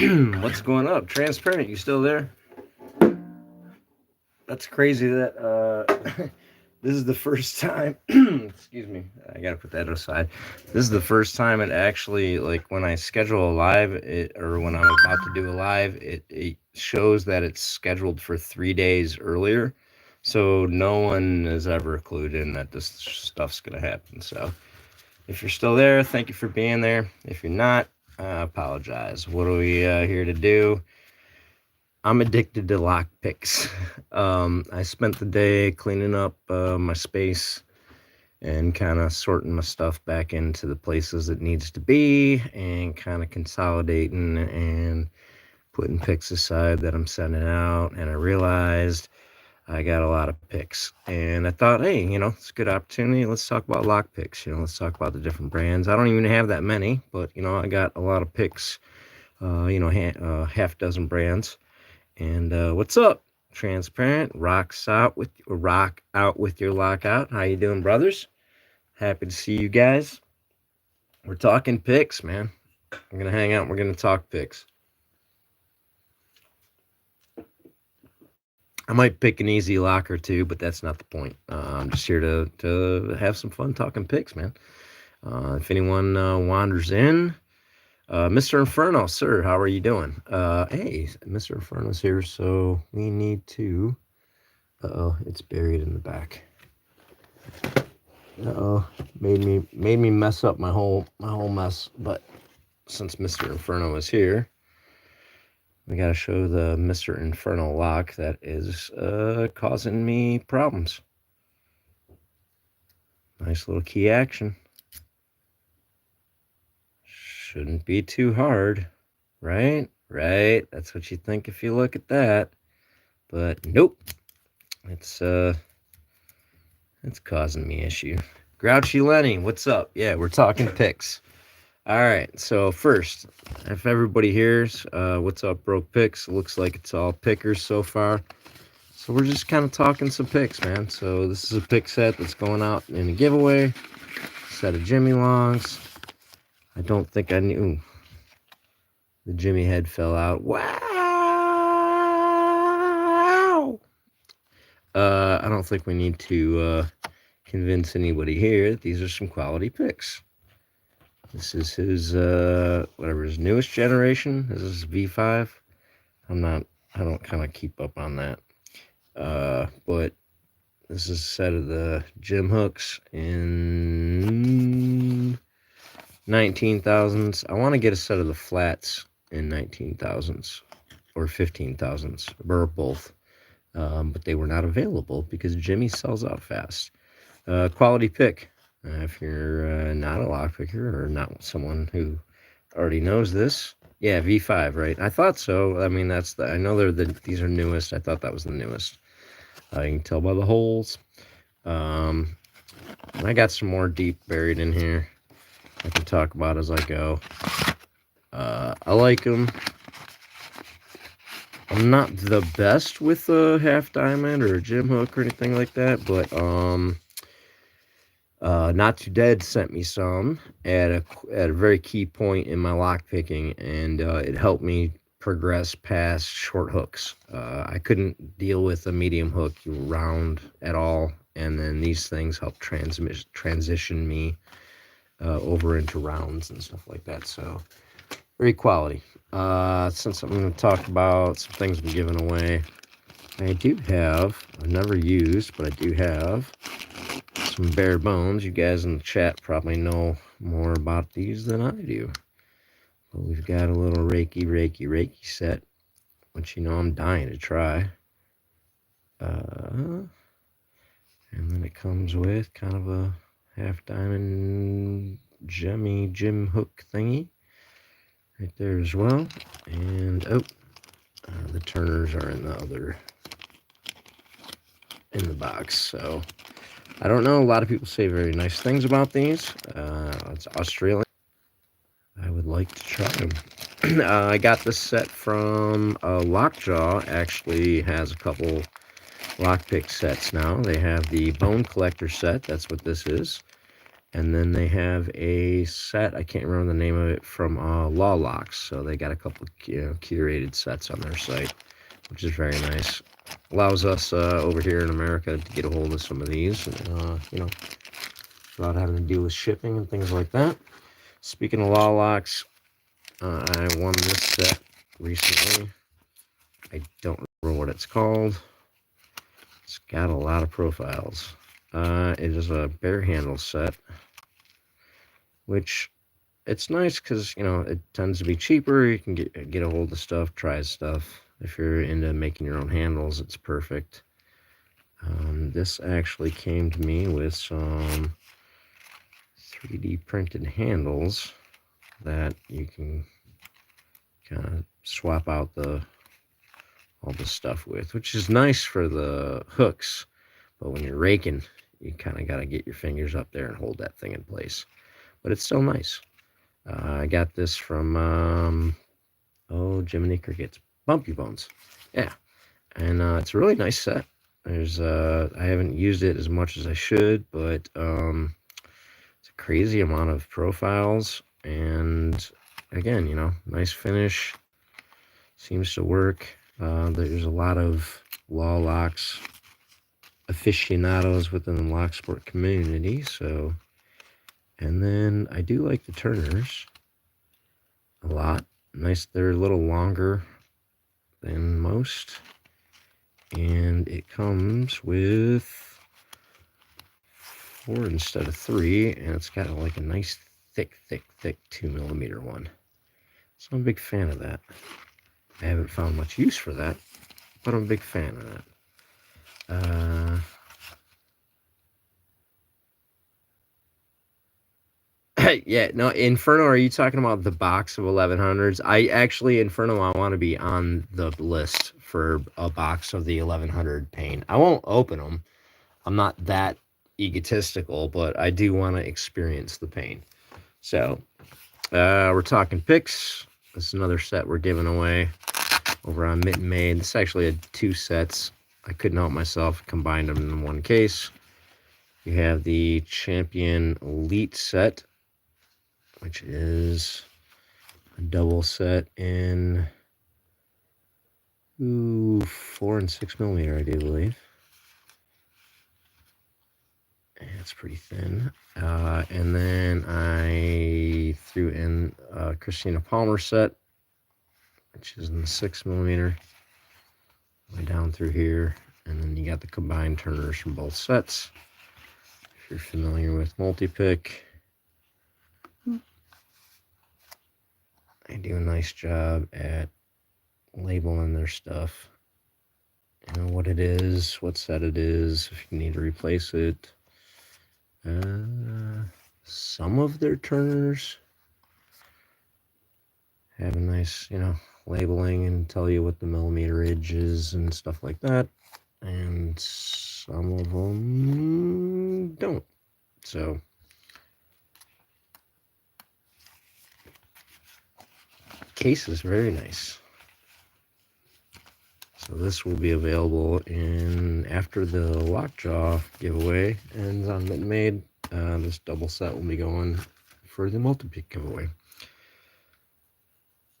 What's going up? Transparent, you still there? That's crazy that this is the first time. Excuse me, I gotta put that aside. This is the first time it actually, like, when I schedule a live, or when I'm about to do a live, it shows that it's scheduled for 3 days earlier. So no one is ever clued in that this stuff's gonna happen. So if you're still there, thank you for being there. If you're not, I apologize. What are we here to do? I'm addicted to lockpicks. I spent the day cleaning up my space and kind of sorting my stuff back into the places it needs to be, and kind of consolidating and putting picks aside that I'm sending out. And I realized I got a lot of picks, and I thought, hey, it's a good opportunity. Let's talk about lockpicks. Let's talk about the different brands. I don't even have that many, but I got a lot of picks. Half dozen brands. And what's up, Transparent? Rock out with your lockout. How you doing, brothers? Happy to see you guys. We're talking picks, man. We're gonna hang out. We're gonna talk picks. I might pick an easy lock or two, but that's not the point. I'm just here to have some fun talking picks, man. If anyone wanders in, Mr. Inferno, sir, how are you doing? Hey, Mr. Inferno's here, so we need to. Uh-oh, it's buried in the back. Uh-oh, made me mess up my whole mess. But since Mr. Inferno is here, we gotta show the Mr. Inferno lock that is causing me problems. Nice little key action. Shouldn't be too hard, right? Right, that's what you think if you look at that. But nope, it's causing me issue. Grouchy Lenny, what's up? Yeah, we're talking picks. All right, so first, if everybody hears, what's up, Broke Picks? It looks like it's all pickers so far. So we're just kind of talking some picks, man. So this is a pick set that's going out in a giveaway. Set of Jimmy Longs. I don't think I knew. The Jimmy head fell out. Wow! I don't think we need to convince anybody here that these are some quality picks. This is his, his newest generation. This is V5. I don't kind of keep up on that. But this is a set of the Jim hooks in 19,000s. I want to get a set of the flats in 19,000s or 15,000s, or both. But they were not available because Jimmy sells out fast. Quality pick. If you're not a lock picker or not someone who already knows this, yeah, V5, right? I thought so. I mean, I know these are newest. I thought that was the newest. You can tell by the holes. I got some more deep buried in here I can talk about as I go. I like them. I'm not the best with a half diamond or a Jim hook or anything like that, but Not Too Dead sent me some at a very key point in my lock picking, and it helped me progress past short hooks. I couldn't deal with a medium hook round at all, and then these things help transition me over into rounds and stuff like that. So very quality. Since I'm going to talk about some things I'm giving away, I've never used, but I do have some bare bones. You guys in the chat probably know more about these than I do. But we've got a little Reiki set, which I'm dying to try. And then it comes with kind of a half diamond Jim hook thingy right there as well. And the turners are in the box. So I don't know. A lot of people say very nice things about these. It's Australian. I would like to try them. I got this set from LockJaw. Actually has a couple lockpick sets now. They have the Bone Collector set. That's what this is. And then they have a set, I can't remember the name of it, from Law Locks. So they got a couple curated sets on their site, which is very nice. Allows us over here in America to get a hold of some of these, without having to deal with shipping and things like that. Speaking of Law Locks, I won this set recently. I don't remember what it's called. It's got a lot of profiles. It is a bare handle set, which it's nice because, it tends to be cheaper. You can get a hold of stuff, try stuff. If you're into making your own handles, it's perfect. This actually came to me with some 3D printed handles that you can kind of swap out all the stuff with, which is nice for the hooks. But when you're raking, you kind of got to get your fingers up there and hold that thing in place. But it's still nice. I got this from, Jiminy Cricket's Bumpy Bones. Yeah. And it's a really nice set. There's I haven't used it as much as I should, but it's a crazy amount of profiles. And again, nice finish. Seems to work. There's a lot of Law Locks aficionados within the lock sport community, so. And then I do like the turners a lot. Nice, they're a little longer than most. And it comes with 4 instead of 3, and it's got like a nice thick 2mm one. So I'm a big fan of that. I haven't found much use for that, but I'm a big fan of that. Yeah, no, Inferno, are you talking about the box of 1100s? Inferno, I want to be on the list for a box of the 1100 paint. I won't open them. I'm not that egotistical, but I do want to experience the paint. So, we're talking picks. This is another set we're giving away over on Mitten Made. This actually had 2 sets. I couldn't help myself, combined them in one case. You have the Champion Elite set, which is a double set in 4 and 6mm, I do believe. And it's pretty thin. And then I threw in a Christina Palmer set, which is in the 6mm, way down through here. And then you got the combined turners from both sets. If you're familiar with Multipick, they do a nice job at labeling their stuff. What it is, what set it is, if you need to replace it. Some of their turners have a nice, labeling and tell you what the millimeterage is and stuff like that. And some of them don't. So, case is very nice. So this will be available after the LockJaw giveaway ends on Mitten Made. This double set will be going for the Multipick giveaway.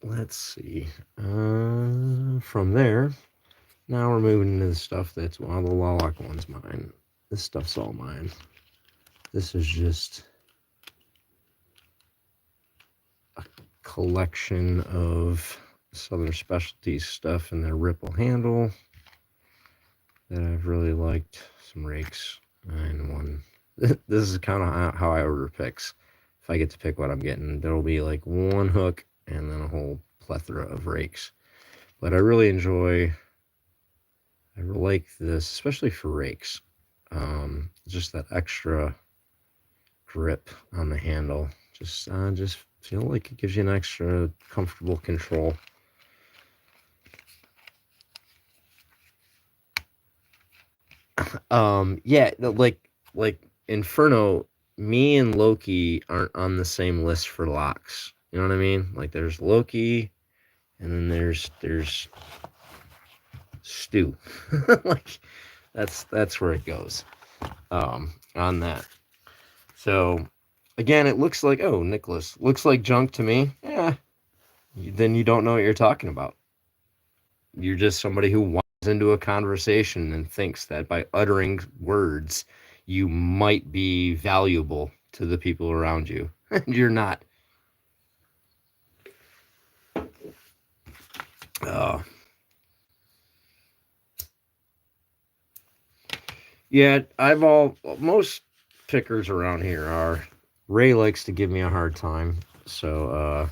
Let's see. From there, now we're moving into the stuff that's, the Law Lock one's mine. This stuff's all mine. This is just a collection of Southern Specialties stuff in their ripple handle that I've really liked. Some rakes and one. This is kind of how I order picks. If I get to pick what I'm getting, there will be like one hook and then a whole plethora of rakes. But I really like this, especially for rakes. Just that extra grip on the handle. Just feel like it gives you an extra comfortable control. Yeah, like Inferno, me and Loki aren't on the same list for locks. You know what I mean? Like there's Loki, and then there's Stu. Like that's where it goes. On that. So Again, it looks like, oh, Nicholas, looks like junk to me. Yeah, then you don't know what you're talking about. You're just somebody who wants into a conversation and thinks that by uttering words, you might be valuable to the people around you. You're not. Yeah, most pickers around here are. Ray likes to give me a hard time. So,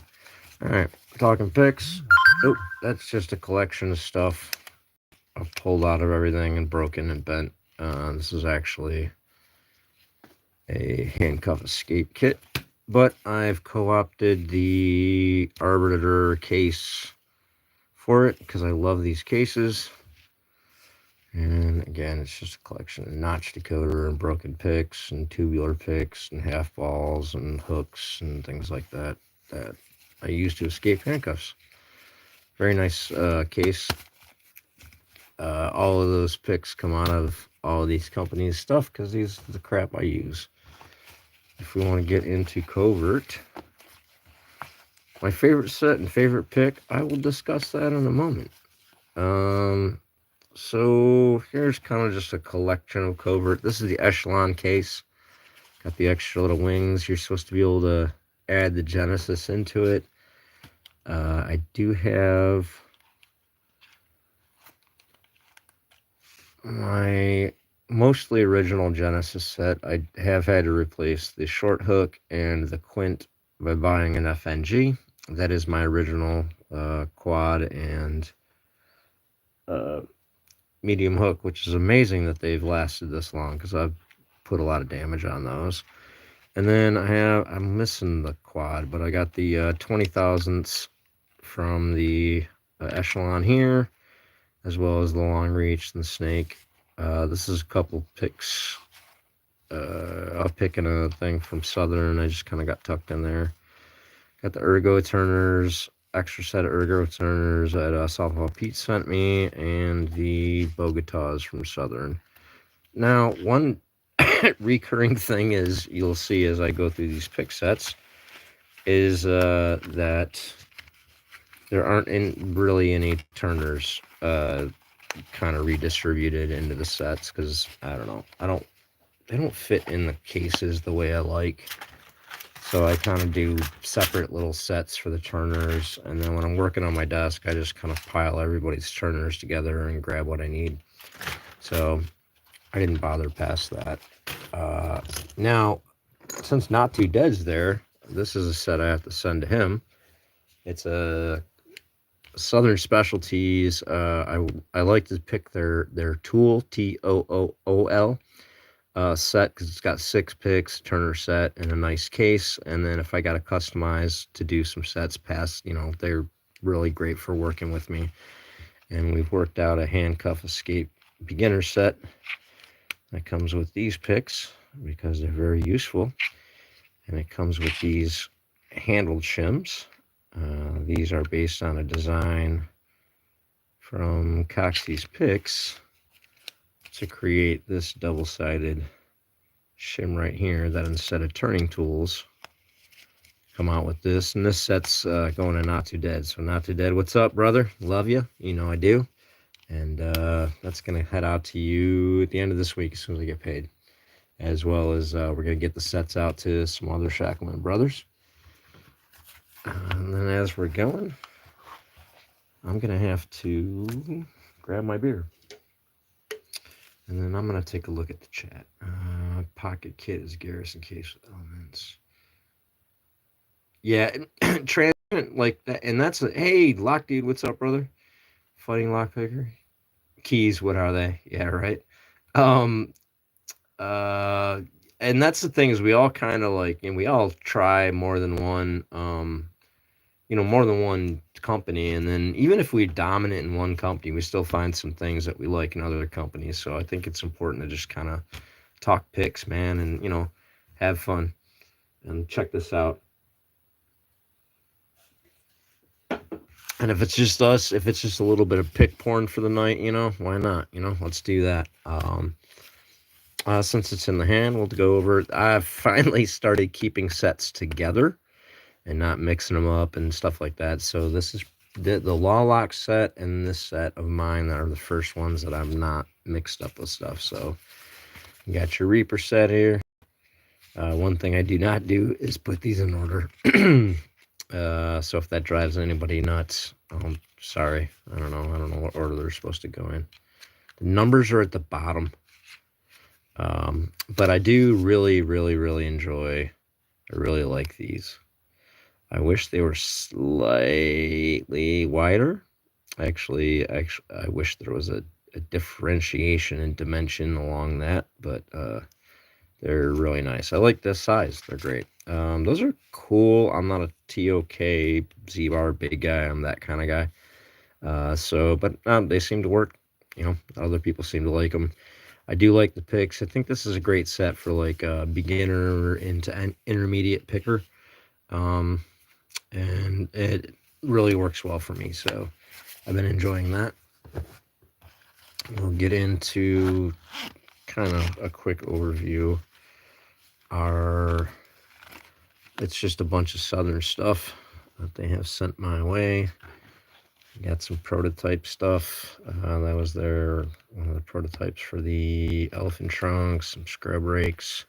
all right, talking picks. Oh, that's just a collection of stuff I've pulled out of everything and broken and bent. This is actually a handcuff escape kit, but I've co-opted the Arbiter case for it because I love these cases. And again, it's just a collection of notch decoder and broken picks and tubular picks and half balls and hooks and things like that that I use to escape handcuffs. Very nice case. All of those picks come out of all of these companies' stuff because these are the crap I use. If we want to get into Covert, my favorite set and favorite pick, I will discuss that in a moment. So here's kind of just a collection of Covert. This is the Echelon case. Got the extra little wings. You're supposed to be able to add the Genesis into it. I do have my mostly original Genesis set. I have had to replace the short hook and the quint by buying an FNG. That is my original quad and medium hook, which is amazing that they've lasted this long because I've put a lot of damage on those. And then I'm missing the quad, but I got the 20 thousandths from the Echelon here, as well as the long reach and the snake. This is a couple picks. I was picking a thing from Southern. I just kind of got tucked in there. Got the ergo turners, extra set of ergo turners that Southpaw Pete sent me, and the Bogotas from Southern. Now, one recurring thing is you'll see as I go through these pick sets is that there aren't really any turners kind of redistributed into the sets because I don't know, they don't fit in the cases the way I like. So I kind of do separate little sets for the turners, and then when I'm working on my desk, I just kind of pile everybody's turners together and grab what I need. So I didn't bother past that. Now, since Not Too Dead's there, this is a set I have to send to him. It's a Southern Specialties. I like to pick their Tool, Tool, set because it's got 6 picks, Turner set, and a nice case. And then if I got to customize to do some sets past, they're really great for working with me. And we've worked out a handcuff escape beginner set that comes with these picks because they're very useful. And it comes with these handled shims. These are based on a design from Coxey's Picks to create this double-sided shim right here that instead of turning tools come out with this. And this set's going to Not Too Dead. So Not Too Dead, what's up, brother? Love you. You know I do. And that's going to head out to you at the end of this week as soon as I get paid. As well as we're going to get the sets out to some other Shackleman brothers. And then as we're going, I'm going to have to grab my beer. And then I'm going to take a look at the chat. Pocket kit is Garrison case with elements. Yeah, transient like that. And that's hey, Lock Dude, what's up, brother? Fighting Lockpicker. Keys, what are they? Yeah, right. And that's the thing is we all kind of like, and we all try more than one, more than one company. And then even if we're dominant in one company, we still find some things that we like in other companies. So I think it's important to just kind of talk picks, man, and, have fun. And check this out. And if it's just us, if it's just a little bit of pick porn for the night, why not? Let's do that. Since it's in the hand, we'll go over it. I've finally started keeping sets together and not mixing them up and stuff like that. So this is the Law Lock set and this set of mine that are the first ones that I'm not mixed up with stuff. So you got your Reaper set here. One thing I do not do is put these in order. So if that drives anybody nuts, sorry. I don't know what order they're supposed to go in. The numbers are at the bottom. But I do really enjoy, I really like these. I wish they were slightly wider. Actually, I wish there was a differentiation in dimension along that, but they're really nice. I like this size. They're great. Those are cool. I'm not a TOK Z-bar big guy. I'm that kind of guy. But they seem to work. You know, other people seem to like them. I do like the picks. I think this is a great set for like a beginner into an intermediate picker. And it really works well for me. So I've been enjoying that. We'll get into kind of a quick overview. It's just a bunch of Southern stuff that they have sent my way. Got some prototype stuff. That was one of the prototypes for the elephant trunks, some scrub rakes.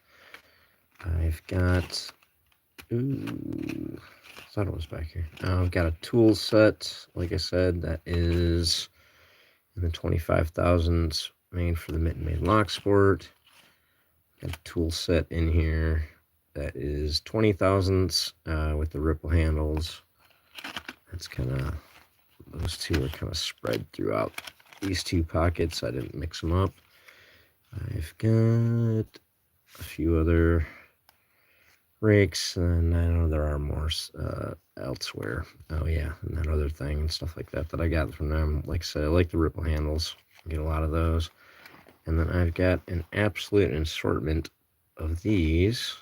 I've got, I thought it was back here. I've got a tool set, like I said, that is in the 25,000s, made for the Mitten Made Lock Sport. Got a tool set in here that is 20,000s with the ripple handles. That's kind of, those two are kind of spread throughout these two pockets. I didn't mix them up. I've got a few other rakes, and I know there are more elsewhere. Oh yeah, and that other thing and stuff like that I got from them. Like I said, I like the ripple handles. I get a lot of those. And then I've got an absolute assortment of these,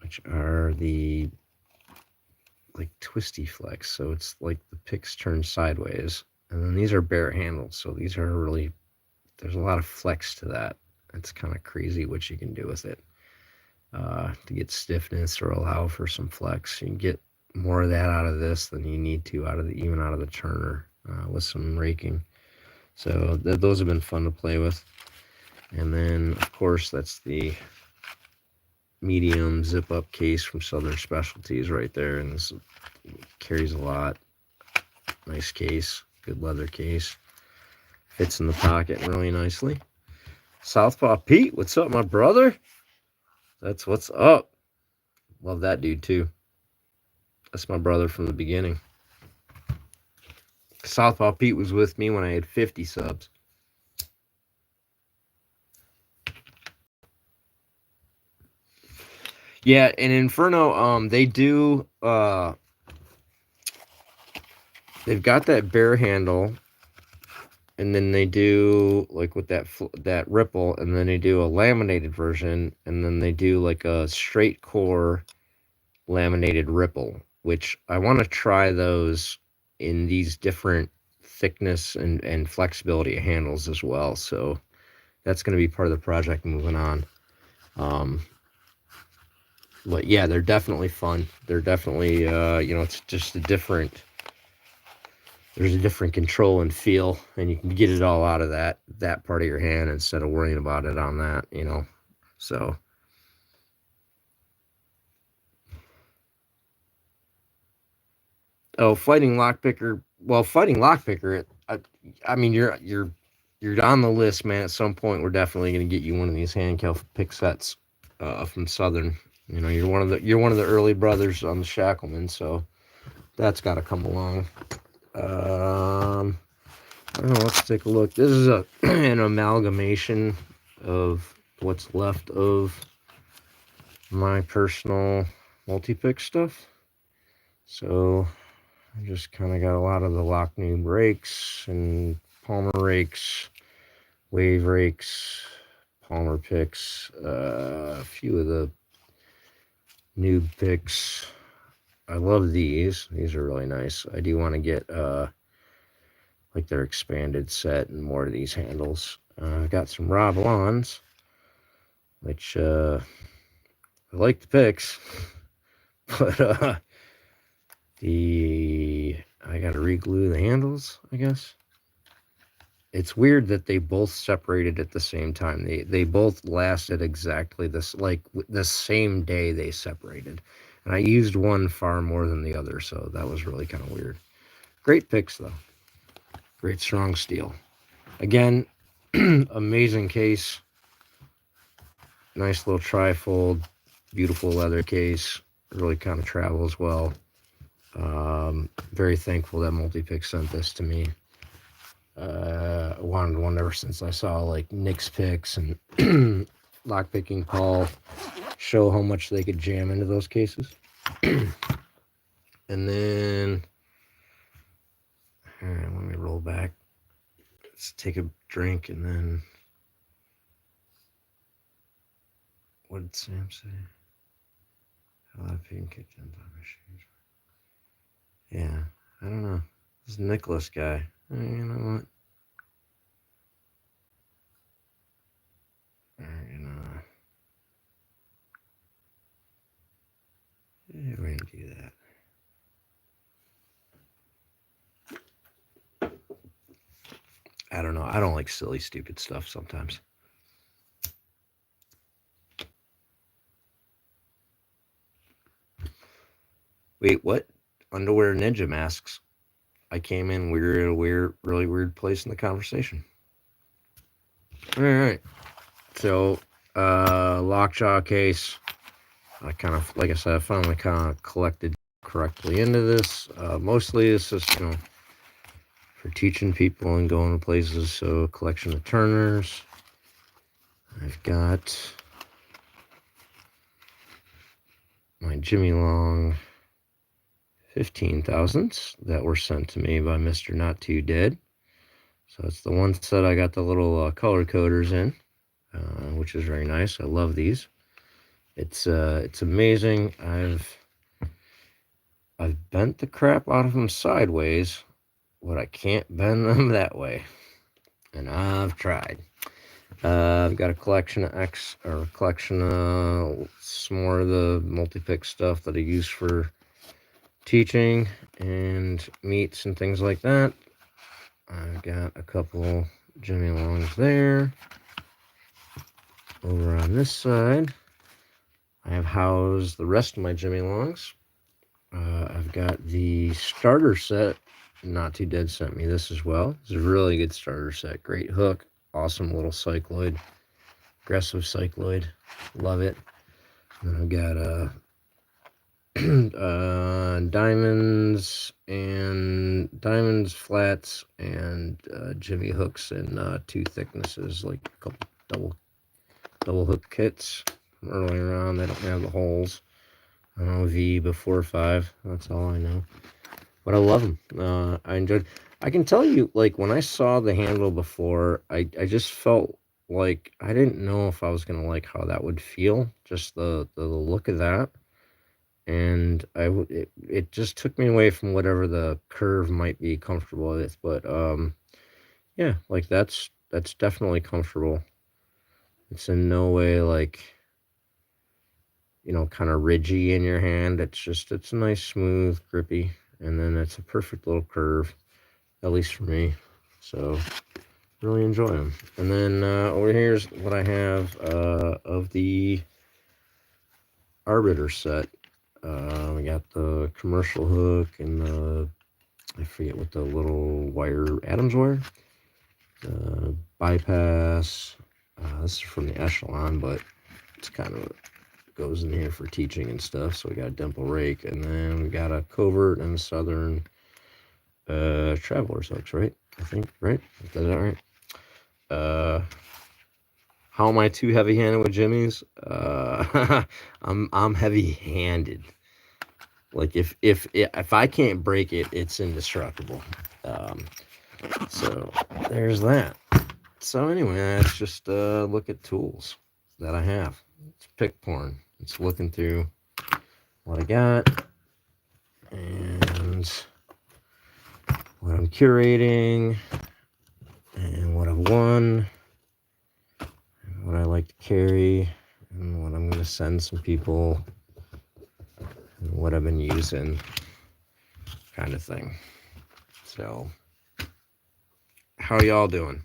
which are the like twisty flex. So it's like the picks turn sideways. And then these are bare handles. So these are really, there's a lot of flex to that. It's kind of crazy what you can do with it. To get stiffness or allow for some flex. You can get more of that out of this than you need to even out of the turner with some raking. So those have been fun to play with. And then, of course, that's the medium zip-up case from Southern Specialties right there. And this carries a lot. Nice case. Good leather case. Fits in the pocket really nicely. Southpaw Pete, what's up, my brother? That's what's up. Love that dude, too. That's my brother from the beginning. Southpaw Pete was with me when I had 50 subs. Yeah, in Inferno, they do, they've got that bare handle, and then they do, like, with that ripple, and then they do a laminated version, and then they do, like, a straight core laminated ripple, which I want to try those in these different thickness and flexibility of handles as well. So that's going to be part of the project moving on. But yeah, they're definitely fun. They're definitely, it's just there's a different control and feel, and you can get it all out of that part of your hand instead of worrying about it on that, so. Oh, fighting lockpicker. Well, fighting lockpicker. I mean, you're on the list, man. At some point, we're definitely going to get you one of these handcuff pick sets from Southern. You're one of the early brothers on the Shackleman, so that's got to come along. I don't know. Let's take a look. This is an amalgamation of what's left of my personal multi-pick stuff. So I just kind of got a lot of the Lock Noob rakes and Palmer rakes, Wave rakes, Palmer picks, a few of the Noob picks. I love these. These are really nice. I do want to get like their expanded set and more of these handles. I've got some Revlons, which I like the picks, but I gotta re-glue the handles, I guess. It's weird that they both separated at the same time. They both lasted exactly this, like the same day they separated. And I used one far more than the other, so that was really kind of weird. Great picks, though. Great strong steel. Again, amazing case. Nice little trifold. Beautiful leather case. Really kind of travels well. Very thankful that Multipick sent this to me. I wanted one ever since I saw like Nick's picks and Lockpicking Paul show how much they could jam into those cases. And then, all right, let me roll back. Let's take a drink and then, what did Sam say? A lot of pink kitchens on my shoes. Yeah, I don't know. This Nicholas guy. You know what? Yeah, we're gonna do that. I don't know. I don't like silly, stupid stuff sometimes. Wait, what? Underwear ninja masks. I came in weird, really weird place in the conversation. All right. So, LockJaw case. I kind of, like I said, I finally kind of collected correctly into this. Mostly it's just, for teaching people and going to places. So, a collection of turners. I've got my Jimmy Long 15,000s that were sent to me by Mr. Not Too Dead. So it's the one set I got the little color coders in, which is very nice. I love these. It's amazing. I've bent the crap out of them sideways, but I can't bend them that way, and I've tried. I've got a collection of some more of the Multipick stuff that I use for teaching and meets and things like that. I've got a couple Jimmy Longs there. Over on this side, I have housed the rest of my Jimmy Longs. I've got the starter set. Not Too Dead sent me this as well. It's a really good starter set. Great hook. Awesome little cycloid. Aggressive cycloid. Love it. And I've got diamonds, flats, and Jimmy hooks in 2 thicknesses, like a couple double hook kits from earlier on. They don't have the holes. I don't know, V before 5. That's all I know. But I love them. I enjoyed. I can tell you, like, when I saw the handle before, I just felt like I didn't know if I was gonna like how that would feel. Just the look of that. And it just took me away from whatever the curve might be comfortable with. But yeah, like that's definitely comfortable. It's in no way like, kind of ridgy in your hand. It's nice, smooth, grippy, and then it's a perfect little curve, at least for me. So really enjoy them. And then over here's what I have of the Arbiter set. We got the commercial hook and the, I forget what the little wire, Adams wire, bypass. This is from the Echelon, but it's kind of goes in here for teaching and stuff. So we got a dimple rake, and then we got a Covert and Southern Traveler's hooks, right? I think, right? Is that right? How am I too heavy-handed with Jimmy's? I'm heavy-handed. Like if I can't break it, it's indestructible. So there's that. So anyway, that's just look at tools that I have. It's pick porn. It's looking through what I got and what I'm curating and what I've won what I like to carry and what I'm going to send some people and what I've been using, kind of thing. So, how y'all doing?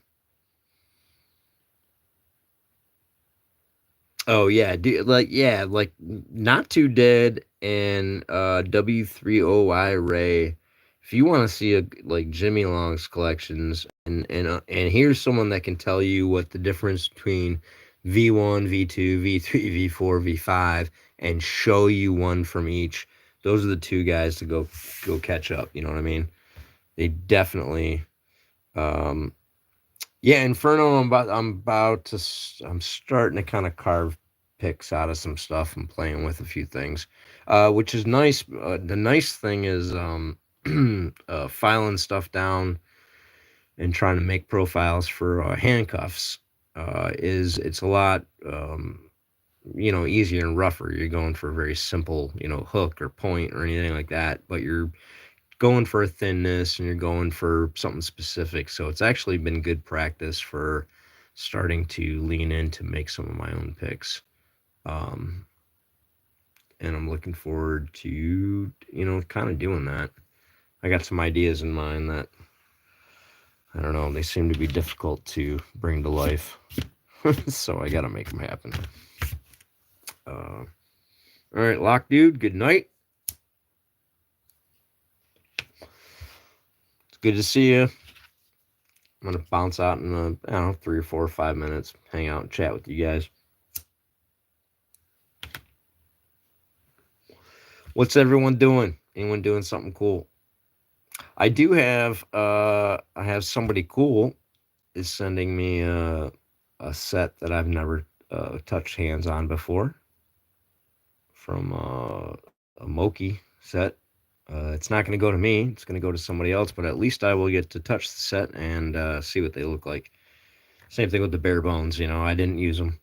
Oh yeah, dude, like Not Too Dead and W3OI Ray. If you want to see like Jimmy Long's collections, and here's someone that can tell you what the difference between V1, V2, V3, V4, V5, and show you one from each. Those are the two guys to go catch up. You know what I mean? They definitely. Yeah, Inferno. I'm starting to kind of carve picks out of some stuff. I'm playing with a few things, which is nice. The nice thing is filing stuff down and trying to make profiles for handcuffs. It's a lot easier and rougher. You're going for a very simple hook or point or anything like that, but you're going for a thinness and you're going for something specific. So it's actually been good practice for starting to lean in to make some of my own picks. And I'm looking forward to, kind of doing that. I got some ideas in mind that, I don't know, they seem to be difficult to bring to life. So I got to make them happen. All right, Lock Dude, good night. Good to see you. I'm going to bounce out in 3 or 4 or 5 minutes, hang out and chat with you guys. What's everyone doing? Anyone doing something cool? I do have, I have somebody cool is sending me a set that I've never touched hands on before from a Moki set. It's not going to go to me. It's going to go to somebody else, but at least I will get to touch the set and see what they look like. Same thing with the bare bones. I didn't use them.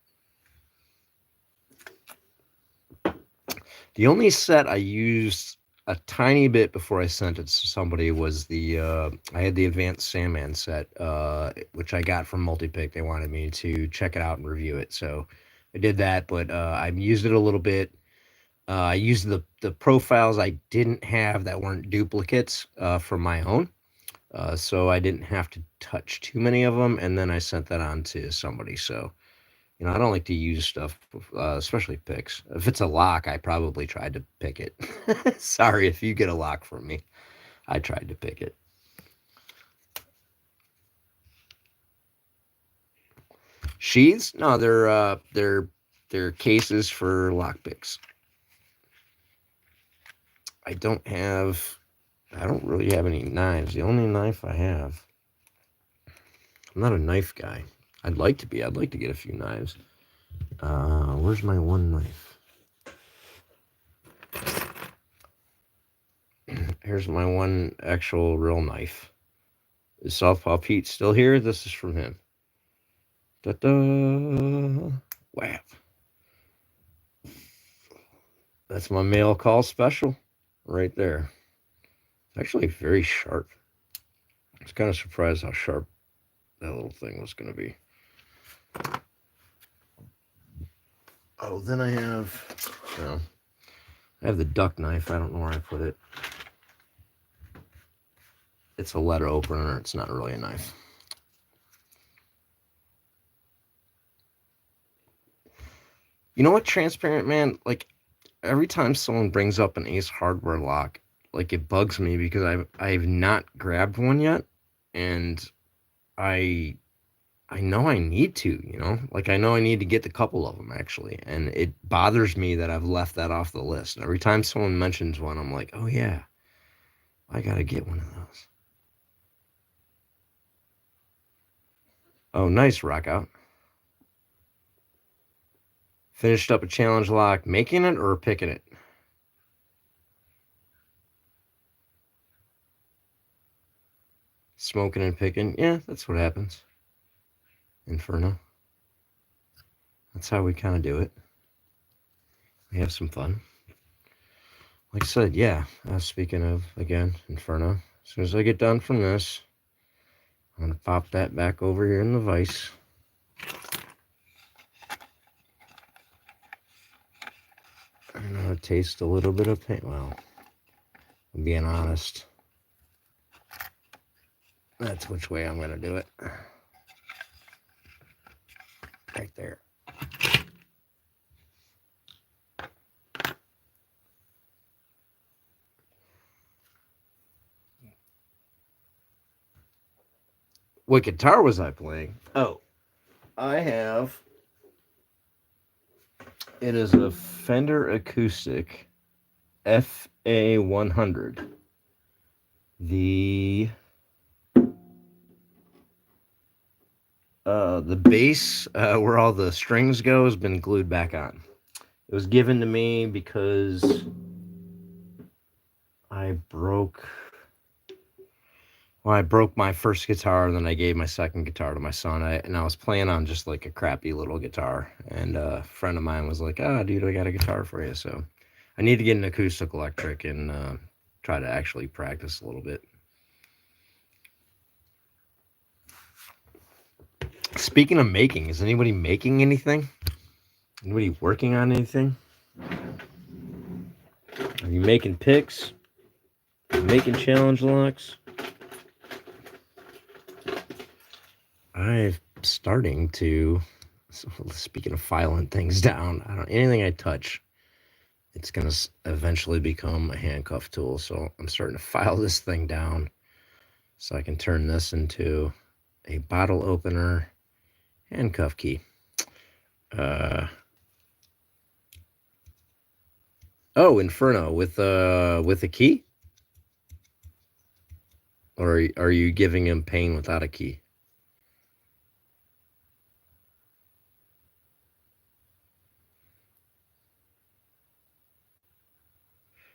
The only set I used a tiny bit before I sent it to somebody was I had the Advanced Sandman set, which I got from Multipick. They wanted me to check it out and review it, so I did that, but I used it a little bit. I used the profiles I didn't have that weren't duplicates from my own, so I didn't have to touch too many of them, and then I sent that on to somebody. So, I don't like to use stuff, especially picks. If it's a lock, I probably tried to pick it. Sorry if you get a lock from me. I tried to pick it. Sheaths? No, they're cases for lockpicks. I don't really have any knives. The only knife I have, I'm not a knife guy. I'd like to be. I'd like to get a few knives. Where's my one knife? Here's my one actual real knife. Is Southpaw Pete still here? This is from him. Da-da! Whap. That's my mail call special right there. It's actually very sharp. I was kind of surprised how sharp that little thing was going to be. Oh, then I have the duck knife. I don't know where I put it. It's a letter opener. It's not really a knife. You know what, Transparent Man? Like, every time someone brings up an Ace Hardware lock, like, it bugs me because I've not grabbed one yet, and I know I need to, like, I know I need to get a couple of them, actually, and it bothers me that I've left that off the list. Every time someone mentions one, I'm like, oh yeah, I gotta get one of those. Oh, nice, Rock Out. Finished up a challenge lock, making it or picking it? Smoking and picking. Yeah, that's what happens. Inferno. That's how we kind of do it. We have some fun. Like I said, yeah, speaking of, again, Inferno, as soon as I get done from this, I'm going to pop that back over here in the vise. taste a little bit of pain. Well, I'm being honest. That's which way I'm going to do it. Right there. What guitar was I playing? Oh, I have... It is a Fender Acoustic FA100. The bass, where all the strings go, has been glued back on. It was given to me because I broke my first guitar, and then I gave my second guitar to my son. And I was playing on just like a crappy little guitar. And a friend of mine was like, "Ah, dude, I got a guitar for you." So I need to get an acoustic electric and try to actually practice a little bit. Speaking of making, is anybody making anything? Anybody working on anything? Are you making picks? Are you making challenge locks? I'm starting to, speaking of filing things down, anything I touch, it's going to eventually become a handcuff tool. So I'm starting to file this thing down so I can turn this into a bottle opener handcuff key. Oh, Inferno with a key? Or are you giving him pain without a key?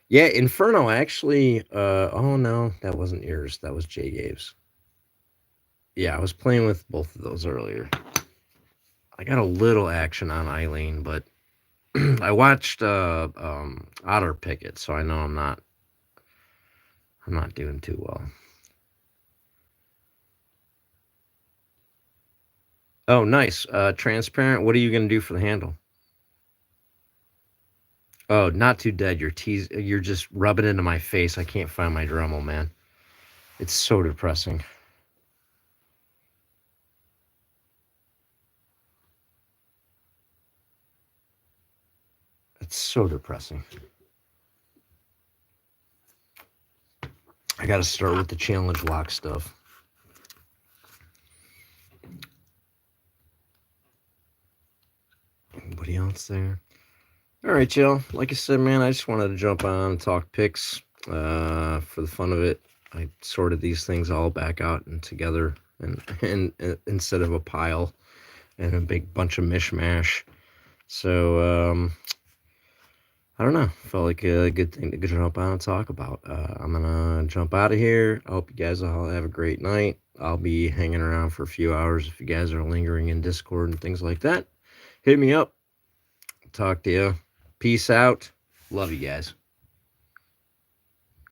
Yeah, Inferno actually, oh no, that wasn't yours. That was Jay Gabe's. Yeah, I was playing with both of those earlier. I got a little action on Eileen, but I watched Otter pick it, so I know I'm not doing too well. Oh, nice. Transparent. What are you gonna do for the handle? Oh, not too dead. You're just rubbing into my face. I can't find my Dremel, man. It's so depressing. It's so depressing. I got to start with the challenge lock stuff. Anybody else there? All right, y'all. Like I said, man, I just wanted to jump on and talk picks for the fun of it. I sorted these things all back out and together, and instead of a pile and a big bunch of mishmash. So I don't know. Felt like a good thing to jump on and talk about. I'm gonna jump out of here. I hope you guys all have a great night. I'll be hanging around for a few hours if you guys are lingering in Discord and things like that. Hit me up. Talk to you. Peace out. Love you guys.